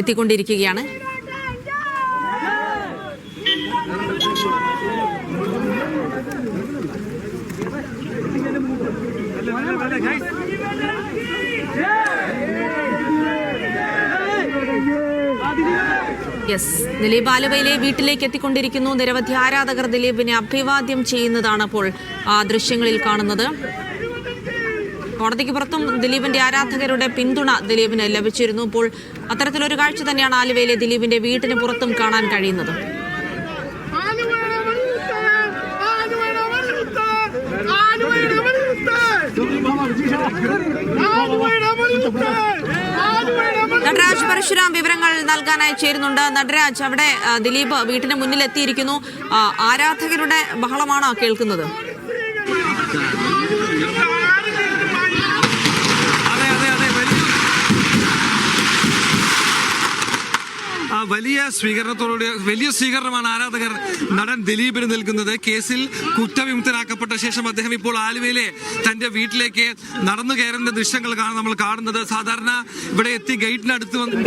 എത്തിക്കൊണ്ടിരിക്കുകയാണ്. ദിലീപ് ആലുവയിലെ വീട്ടിലേക്ക് എത്തിക്കൊണ്ടിരിക്കുന്നു. നിരവധി ആരാധകർ ദിലീപിനെ അഭിവാദ്യം ചെയ്യുന്നതാണ് ഇപ്പോൾ ദൃശ്യങ്ങളിൽ കാണുന്നത്. കോടതിക്ക് പുറത്തും ദിലീപിന്റെ ആരാധകരുടെ പിന്തുണ ദിലീപിന് ലഭിച്ചിരുന്നു. ഇപ്പോൾ അത്തരത്തിലൊരു കാഴ്ച തന്നെയാണ് ആലുവയിലെ ദിലീപിന്റെ വീട്ടിന് പുറത്തും കാണാൻ കഴിയുന്നത്. നടരാജ് പരശുരാം വിവരങ്ങൾ നൽകാനായി ചേരുന്നുണ്ട്. നടരാജ്, അവിടെ ദിലീപ് വീട്ടിന് മുന്നിൽ എത്തിയിരിക്കുന്നു. ആരാധകരുടെ ബഹളമാണോ കേൾക്കുന്നത്? വലിയ സ്വീകരണമാണ് ആരാധകർ നടൻ ദിലീപിന് നൽകുന്നത്. കേസിൽ കുറ്റവിമുക്തനാക്കപ്പെട്ട ശേഷം അദ്ദേഹം ഇപ്പോൾ ആലുവയിലെ തന്റെ വീട്ടിലേക്ക് നടന്നു കയറുന്ന ദൃശ്യങ്ങളാണ് നമ്മൾ കാണുന്നത്. സാധാരണ ഇവിടെ എത്തി ഗേറ്റിനടുത്ത് വന്ന്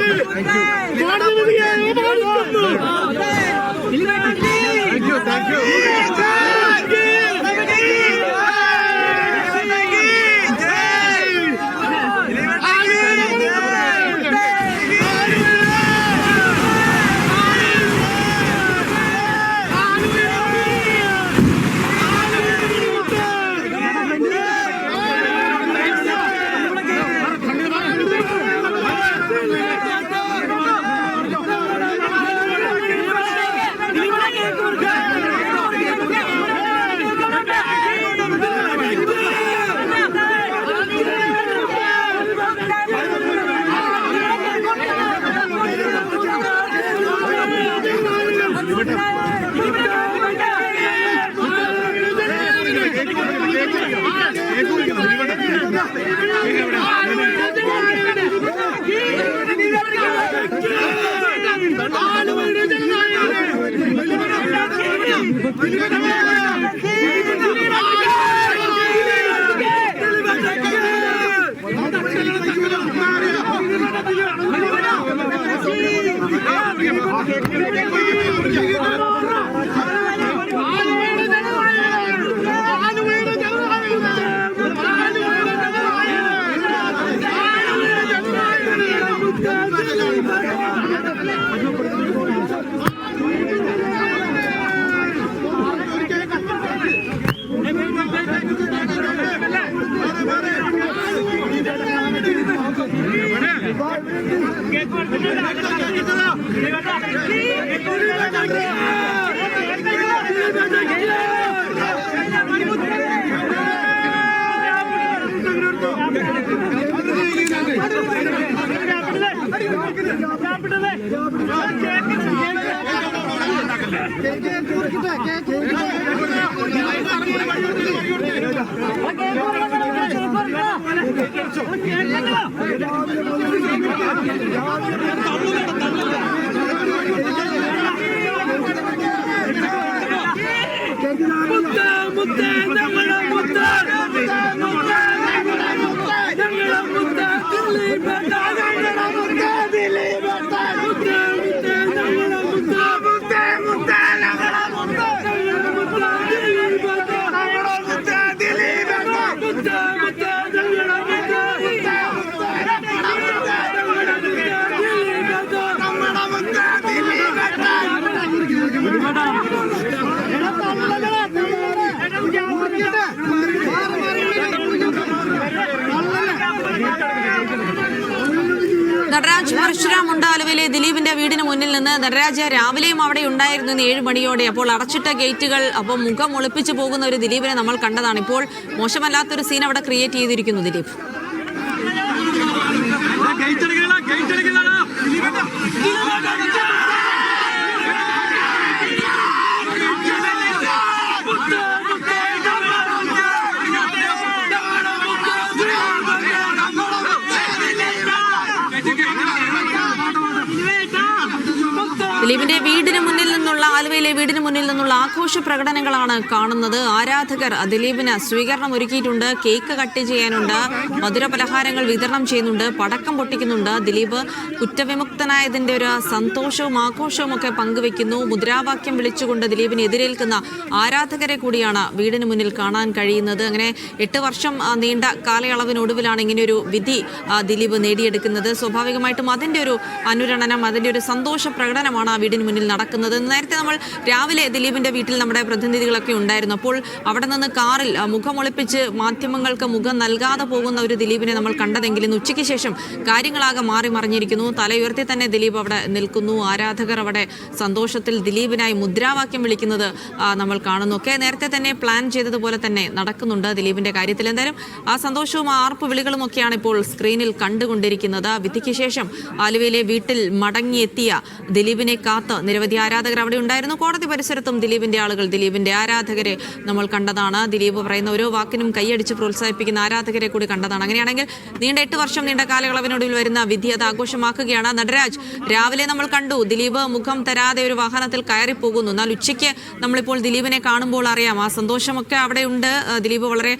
നടരാജ് പരശുരാം ആലുവയിലെ ദിലീപിന്റെ വീടിന് മുന്നിൽ നിന്ന്. നടരാജ്, രാവിലെയും അവിടെ ഉണ്ടായിരുന്നു 7 മണിയോടെ. അപ്പോൾ അടച്ചിട്ട ഗേറ്റുകൾ, അപ്പോൾ മുഖം ഒളിപ്പിച്ചു പോകുന്ന ഒരു ദിലീപിനെ നമ്മൾ കണ്ടതാണ്. ഇപ്പോൾ മോശമല്ലാത്തൊരു സീൻ അവിടെ ക്രിയേറ്റ് ചെയ്തിരിക്കുന്നു ദിലീപ്. ദിലീപിന്റെ വീടിന് മുന്നിൽ നിന്നുള്ള ആലുവയിലെ വീടിന് മുന്നിൽ നിന്നുള്ള ആഘോഷ പ്രകടനങ്ങളാണ് കാണുന്നത്. ആരാധകർ ദിലീപിന് സ്വീകരണം ഒരുക്കിയിട്ടുണ്ട്. കേക്ക് കട്ട് ചെയ്യാനുണ്ട്, മധുരപലഹാരങ്ങൾ വിതരണം ചെയ്യുന്നുണ്ട്, പടക്കം പൊട്ടിക്കുന്നുണ്ട്. ദിലീപ് കുറ്റവിമുക്തനായതിന്റെ ഒരു സന്തോഷവും ആഘോഷവും ഒക്കെ പങ്കുവെക്കുന്നു. മുദ്രാവാക്യം വിളിച്ചുകൊണ്ട് ദിലീപിനെ എതിരേൽക്കുന്ന ആരാധകരെ കൂടിയാണ് വീടിന് മുന്നിൽ കാണാൻ കഴിയുന്നത്. അങ്ങനെ 8 വർഷം നീണ്ട കാലയളവിനൊടുവിലാണ് ഇങ്ങനെയൊരു വിധി ദിലീപ് നേടിയെടുക്കുന്നത്. സ്വാഭാവികമായിട്ടും അതിന്റെ ഒരു അനുരണനം, അതിന്റെ ഒരു സന്തോഷ പ്രകടനമാണ് ആ വീടിന് മുന്നിൽ നടക്കുന്നത്. നേരത്തെ നമ്മൾ രാവിലെ ദിലീപിന്റെ വീട്ടിൽ നമ്മുടെ പ്രതിനിധികളൊക്കെ ഉണ്ടായിരുന്നു. അപ്പോൾ അവിടെ നിന്ന് കാറിൽ മുഖമൊളിപ്പിച്ച് മാധ്യമങ്ങൾക്ക് മുഖം നൽകാതെ പോകുന്ന ഒരു ദിലീപിനെ നമ്മൾ കണ്ടതെങ്കിലും ഉച്ചയ്ക്ക് ശേഷം കാര്യങ്ങളാകെ മാറി മറിഞ്ഞിരിക്കുന്നു. തലയുയർത്തി തന്നെ ദിലീപ് അവിടെ നിൽക്കുന്നു. ആരാധകർ അവിടെ സന്തോഷത്തിൽ ദിലീപിനായി മുദ്രാവാക്യം വിളിക്കുന്നത് നമ്മൾ കാണുന്നു. ഒക്കെ നേരത്തെ തന്നെ പ്ലാൻ ചെയ്തതുപോലെ തന്നെ നടക്കുന്നുണ്ട് ദിലീപിന്റെ കാര്യത്തിൽ. എന്തായാലും ആ സന്തോഷവും ആർപ്പ് വിളികളും ഒക്കെയാണ് ഇപ്പോൾ സ്ക്രീനിൽ കണ്ടുകൊണ്ടിരിക്കുന്നത്. വിധിക്ക് ശേഷം ആലുവയിലെ വീട്ടിൽ മടങ്ങിയെത്തിയ ദിലീപിനെ കാത്ത് നിരവധി ആരാധകർ അവിടെ ഉണ്ടായിരുന്നു. കോടതി പരിസരത്തും ദിലീപിന്റെ ആളുകൾ, ദിലീപിന്റെ ആരാധകരെ നമ്മൾ കണ്ടതാണ്. ദിലീപ് പറയുന്ന ഓരോ വാക്കിനും കൈയടിച്ച് പ്രോത്സാഹിപ്പിക്കുന്ന ആരാധകരെ കൂടി കണ്ടതാണ്. അങ്ങനെയാണെങ്കിൽ നീണ്ട 8 വർഷം നീണ്ട കാലയളവിനൊടുവിൽ വരുന്ന വിധി അത് ആഘോഷമാക്കുകയാണ്. നടരാജ്, രാവിലെ നമ്മൾ കണ്ടു ദിലീപ് മുഖം തരാതെ ഒരു വാഹനത്തിൽ കയറിപ്പോകുന്നു. എന്നാൽ ഉച്ചയ്ക്ക് നമ്മളിപ്പോൾ ദിലീപിനെ കാണുമ്പോൾ അറിയാം ആ സന്തോഷമൊക്കെ അവിടെ ഉണ്ട്. ദിലീപ് വളരെ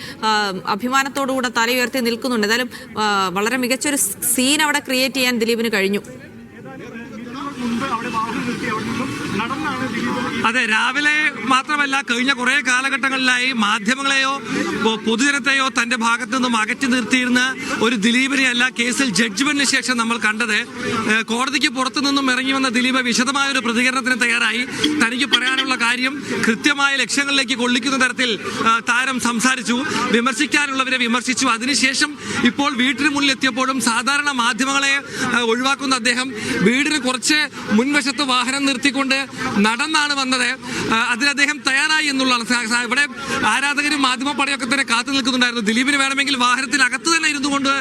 അഭിമാനത്തോടുകൂടെ തലയുയർത്തി നിൽക്കുന്നുണ്ട്. എന്തായാലും വളരെ മികച്ചൊരു സീൻ അവിടെ ക്രിയേറ്റ് ചെയ്യാൻ ദിലീപിന് കഴിഞ്ഞു. അതെ, രാവിലെ മാത്രമല്ല കഴിഞ്ഞ കുറെ കാലഘട്ടങ്ങളിലായി മാധ്യമങ്ങളെയോ പൊതുജനത്തെയോ തന്റെ ഭാഗത്തു നിന്നും അകറ്റി നിർത്തിയിരുന്ന ഒരു ദിലീപിനെയല്ല കേസിൽ ജഡ്ജ്മെന്റിന് ശേഷം നമ്മൾ കണ്ടത്. കോടതിക്ക് പുറത്തു നിന്നും ഇറങ്ങി വന്ന ദിലീപ് വിശദമായ ഒരു പ്രതികരണത്തിന് തയ്യാറായി. തനിക്ക് പറയാനുള്ള കാര്യം കൃത്യമായ ലക്ഷ്യങ്ങളിലേക്ക് കൊള്ളിക്കുന്ന തരത്തിൽ താരം സംസാരിച്ചു. വിമർശിക്കാനുള്ളവരെ വിമർശിച്ചു. അതിനുശേഷം ഇപ്പോൾ വീട്ടിന് മുന്നിൽ എത്തിയപ്പോഴും സാധാരണ മാധ്യമങ്ങളെ ഒഴിവാക്കുന്ന അദ്ദേഹം വീടിന് കുറച്ച് മുൻവശത്ത് വാഹനം നിർത്തിക്കൊണ്ട് നടന്നാണ് വന്നത്. അതിൽ അദ്ദേഹം തയ്യാറായി എന്നുള്ളതാണ്. ഇവിടെ ആരാധകരും മാധ്യമപ്പടയൊക്കെ തന്നെ കാത്തു നിൽക്കുന്നുണ്ടായിരുന്നു. ദിലീപിന് വേണമെങ്കിൽ വാഹനത്തിനകത്ത് തന്നെ ഇരുന്നു കൊണ്ട്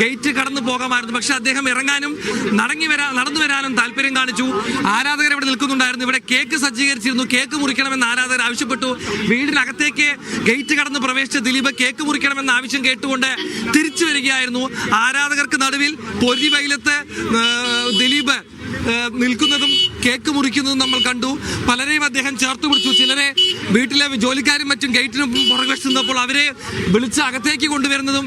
ഗേറ്റ് കടന്നു പോകാമായിരുന്നു. പക്ഷെ അദ്ദേഹം ഇറങ്ങാനും നടന്നു വരാനും താല്പര്യം കാണിച്ചു. ആരാധകർ ഇവിടെ നിൽക്കുന്നുണ്ടായിരുന്നു. ഇവിടെ കേക്ക് സജ്ജീകരിച്ചിരുന്നു. കേക്ക് മുറിക്കണമെന്ന് ആരാധകർ ആവശ്യപ്പെട്ടു. വീടിനകത്തേക്ക് ഗേറ്റ് കടന്ന് പ്രവേശിച്ച ദിലീപ് കേക്ക് മുറിക്കണമെന്ന ആവശ്യം കേട്ടുകൊണ്ട് തിരിച്ചു വരികയായിരുന്നു. ആരാധകർക്ക് നടുവിൽ പൊരി വെയിലത്ത് ദിലീപ് നിൽക്കുന്നതും കേക്ക് മുറിക്കുന്നതും നമ്മൾ കണ്ടു. പലരെയും അദ്ദേഹം ചേർത്ത് പിടിച്ചു. ചിലരെ വീട്ടിലെ ജോലിക്കാരും മറ്റും ഗേറ്റിന് പുറകുവശത്ത് നിന്നപ്പോൾ അവരെ വിളിച്ച് അകത്തേക്ക് കൊണ്ടുവരുന്നതും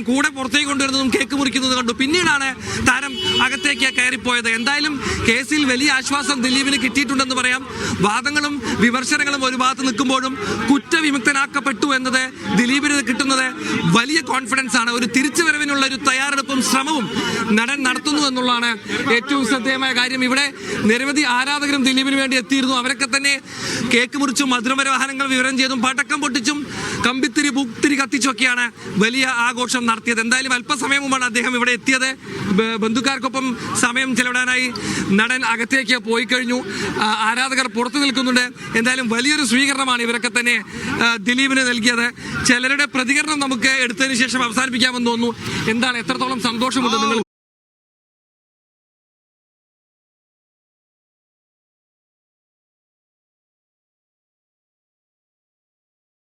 കൂടെ പുറത്തേക്ക് കൊണ്ടുവരുന്നതും കേക്ക് മുറിക്കുന്നതും കണ്ടു. പിന്നീടാണ് താരം അകത്തേക്ക് കയറിപ്പോയത്. എന്തായാലും കേസിൽ വലിയ ആശ്വാസം ദിലീപിന് കിട്ടിയിട്ടുണ്ടെന്ന് പറയാം. വാദങ്ങളും വിമർശനങ്ങളും ഒരു ഭാഗത്ത് നിൽക്കുമ്പോഴും കുറ്റവിമുക്തനാക്കപ്പെട്ടു എന്നത് ദിലീപിന് കിട്ടുന്നത് വലിയ കോൺഫിഡൻസ് ആണ്. ഒരു തിരിച്ചുവരവിനുള്ള ഒരു തയ്യാറെടുപ്പും ശ്രമവും നടൻ നടത്തുന്നു എന്നുള്ളതാണ് ഏറ്റവും ശ്രദ്ധേയമായ കാര്യം. ഇവിടെ നിരവധി ആരാധകരും ദിലീപിന് വേണ്ടി എത്തിയിരുന്നു. അവരൊക്കെ തന്നെ കേക്ക് മുറിച്ചും മധുരപലഹാരങ്ങൾ വിവരം ചെയ്തും പടക്കം പൊട്ടിച്ചും കമ്പിത്തിരി പൂത്തിരി കത്തിച്ചുമൊക്കെയാണ് വലിയ ആഘോഷം നടത്തിയത്. എന്തായാലും അല്പസമയം മുമ്പാണ് അദ്ദേഹം ഇവിടെ എത്തിയത്. ബന്ധുക്കാർക്കൊപ്പം സമയം ചെലവിടാനായി നടൻ അകത്തേക്ക് പോയി കഴിഞ്ഞു. ആരാധകർ പുറത്തു നിൽക്കുന്നുണ്ട്. എന്തായാലും വലിയൊരു സ്വീകരണമാണ് ഇവരൊക്കെ തന്നെ ദിലീപിന് നൽകിയത്. ചിലരുടെ പ്രതികരണം നമുക്ക് എടുത്തതിന് ശേഷം അവസാനിപ്പിക്കാമെന്ന് തോന്നുന്നു. എന്താണ്, എത്രത്തോളം സന്തോഷമുണ്ട് നിങ്ങൾ?